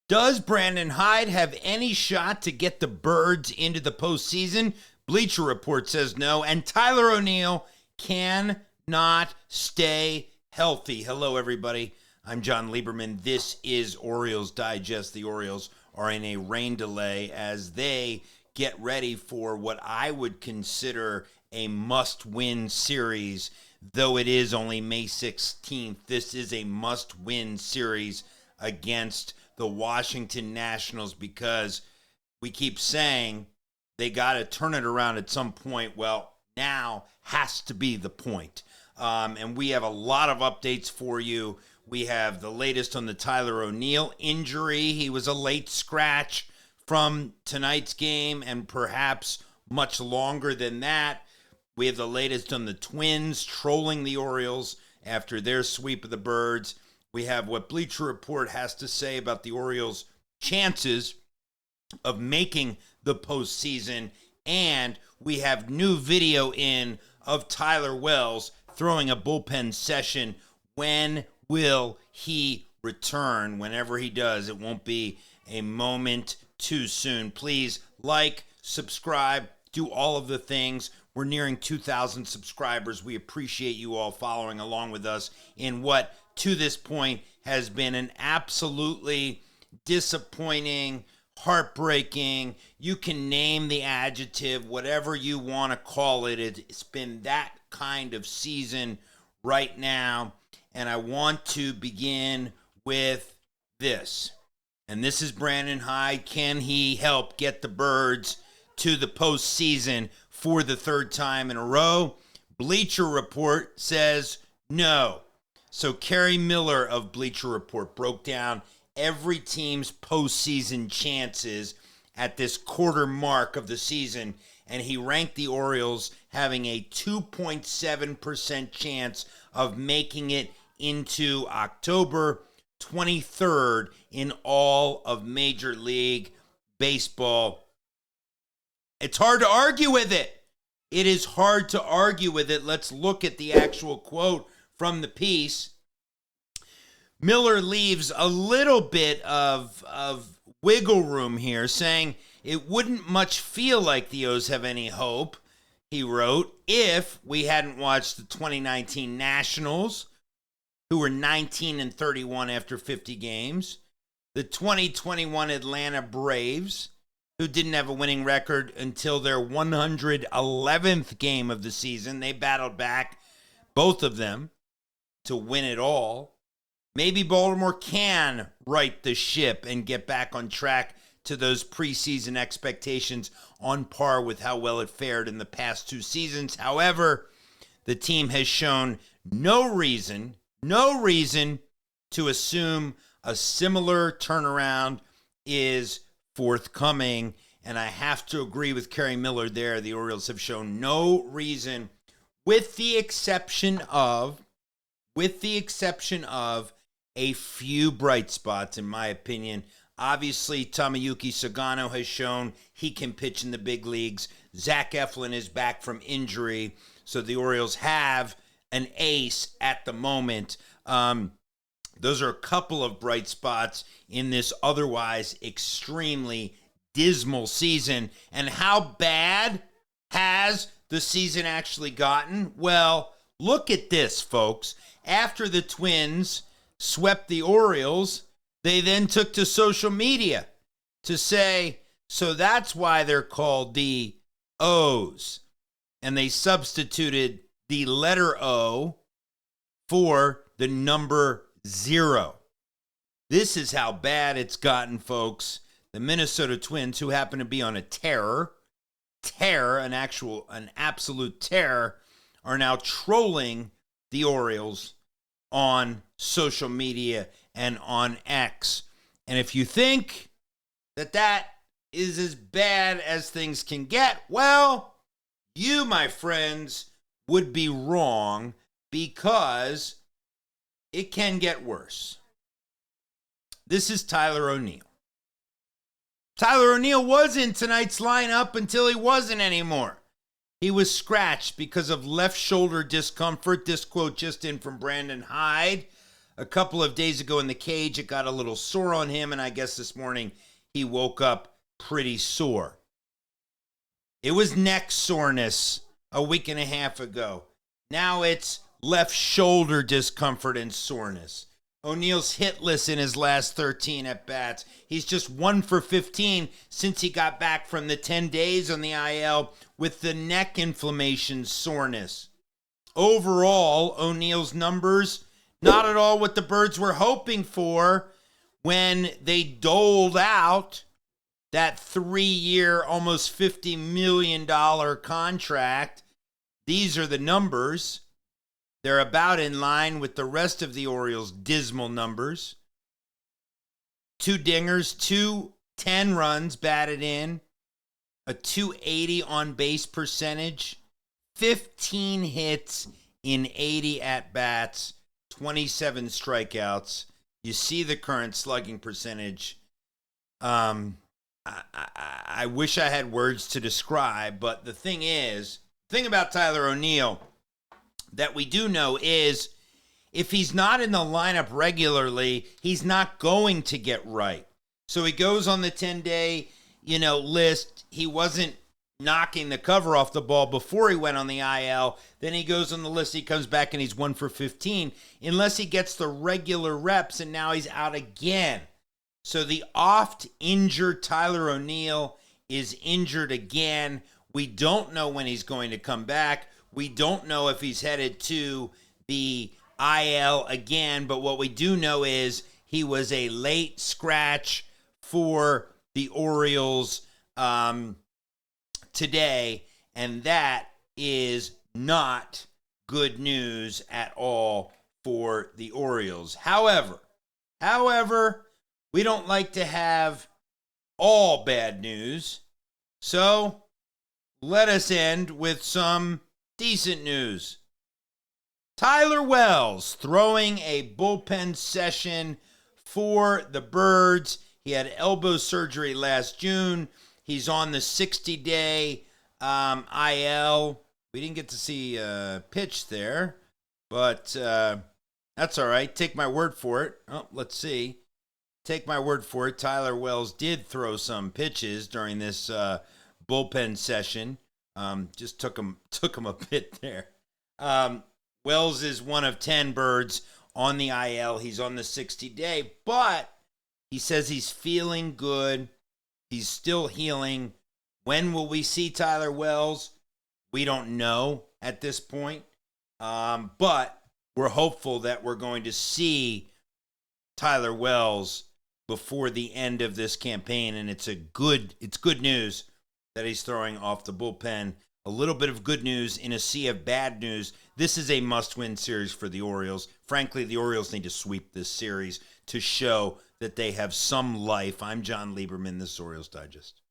Does Brandon Hyde have any shot to get the Birds into the postseason? Bleacher Report says no, and Tyler O'Neill cannot stay healthy. Hello, everybody. I'm Jon Leiberman. This is Orioles Digest. The Orioles are in a rain delay as they get ready for what I would consider a must-win series, though it is only May 16th. This is a must-win series against the Washington Nationals because we keep saying they got to turn it around at some point. Well, now has to be the point. And we have a lot of updates for you. We have the latest on the Tyler O'Neill injury. He was a late scratch from tonight's game and perhaps much longer than that. We have the latest on the Twins trolling the Orioles after their sweep of the Birds. We have what Bleacher Report has to say about the Orioles' chances of making the postseason. And we have new video in of Tyler Wells throwing a bullpen session. When will he return? Whenever he does, it won't be a moment too soon. Please like, subscribe, do all of the things. We're nearing 2,000 subscribers. We appreciate you all following along with us in what, to this point, has been an absolutely disappointing, heartbreaking, you can name the adjective, whatever you want to call it. It's been that kind of season right now. And I want to begin with this. And this is Brandon Hyde. Can he help get the Birds to the postseason for the third time in a row? Bleacher Report says no. So Kerry Miller of Bleacher Report broke down every team's postseason chances at this quarter mark of the season, and he ranked the Orioles having a 2.7% chance of making it into October, 23rd in all of Major League Baseball. It's hard to argue with it. It is hard to argue with it. Let's look at the actual quote from the piece. Miller leaves a little bit of wiggle room here, saying it wouldn't much feel like the O's have any hope, he wrote, if we hadn't watched the 2019 Nationals, who were 19-31 after 50 games, the 2021 Atlanta Braves, who didn't have a winning record until their 111th game of the season. They battled back, both of them, to win it all. Maybe Baltimore can right the ship and get back on track to those preseason expectations on par with how well it fared in the past two seasons. However, the team has shown no reason to assume a similar turnaround is forthcoming. And I have to agree with Kerry Miller there. The Orioles have shown no reason, with the exception of a few bright spots, in my opinion. Obviously, Tomoyuki Sugano has shown he can pitch in the big leagues. Zach Eflin is back from injury, so the Orioles have an ace at the moment. Those are a couple of bright spots in this otherwise extremely dismal season. And how bad has the season actually gotten? Well, look at this, folks. After the Twins swept the Orioles, they then took to social media to say, so that's why they're called the O's. And they substituted the letter O for the number 0. This is how bad it's gotten, folks. The Minnesota Twins, who happen to be on a an absolute tear, are now trolling the Orioles on social media and on X. And if you think that is as bad as things can get, well, you, my friends, would be wrong, because it can get worse. This is Tyler O'Neill. Tyler O'Neill was in tonight's lineup until he wasn't anymore. He was scratched because of left shoulder discomfort. This quote just in from Brandon Hyde. a couple of days ago in the cage. It got a little sore on him, and I guess this morning he woke up pretty sore. It was neck soreness a week and a half ago. Now it's left shoulder discomfort and soreness. O'Neill's hitless in his last 13 at-bats. He's just 1 for 15 since he got back from the 10 days on the IL with the neck inflammation soreness. Overall, O'Neill's numbers, not at all what the Birds were hoping for when they doled out that 3-year, almost $50 million contract. These are the numbers. They're about in line with the rest of the Orioles' dismal numbers. 2 dingers, 210 runs batted in, a .280 on-base percentage, 15 hits in 80 at-bats, 27 strikeouts. You see the current slugging percentage. I wish I had words to describe, but the thing about Tyler O'Neill that we do know is if he's not in the lineup regularly, he's not going to get right. So he goes on the 10-day, list. He wasn't knocking the cover off the ball before he went on the IL. Then he goes on the list. He comes back and he's 1 for 15, unless he gets the regular reps, and now he's out again. So the oft-injured Tyler O'Neill is injured again. We don't know when he's going to come back. We don't know if he's headed to the IL again, but what we do know is he was a late scratch for the Orioles today, and that is not good news at all for the Orioles. However, we don't like to have all bad news, so let us end with some decent news. Tyler Wells throwing a bullpen session for the Birds. He had elbow surgery last June. He's on the 60-day IL. We didn't get to see a pitch there, but that's all right. Take my word for it. Oh, let's see. Take my word for it. Tyler Wells did throw some pitches during this bullpen session. Just took him a bit there. Wells is one of 10 Birds on the IL. He's on the 60-day, but he says he's feeling good. He's still healing. When will we see Tyler Wells? We don't know at this point, but we're hopeful that we're going to see Tyler Wells before the end of this campaign, and it's good news that he's throwing off the bullpen. A little bit of good news in a sea of bad news. This is a must-win series for the Orioles. Frankly, the Orioles need to sweep this series to show that they have some life. I'm Jon Leiberman, this is Orioles Digest.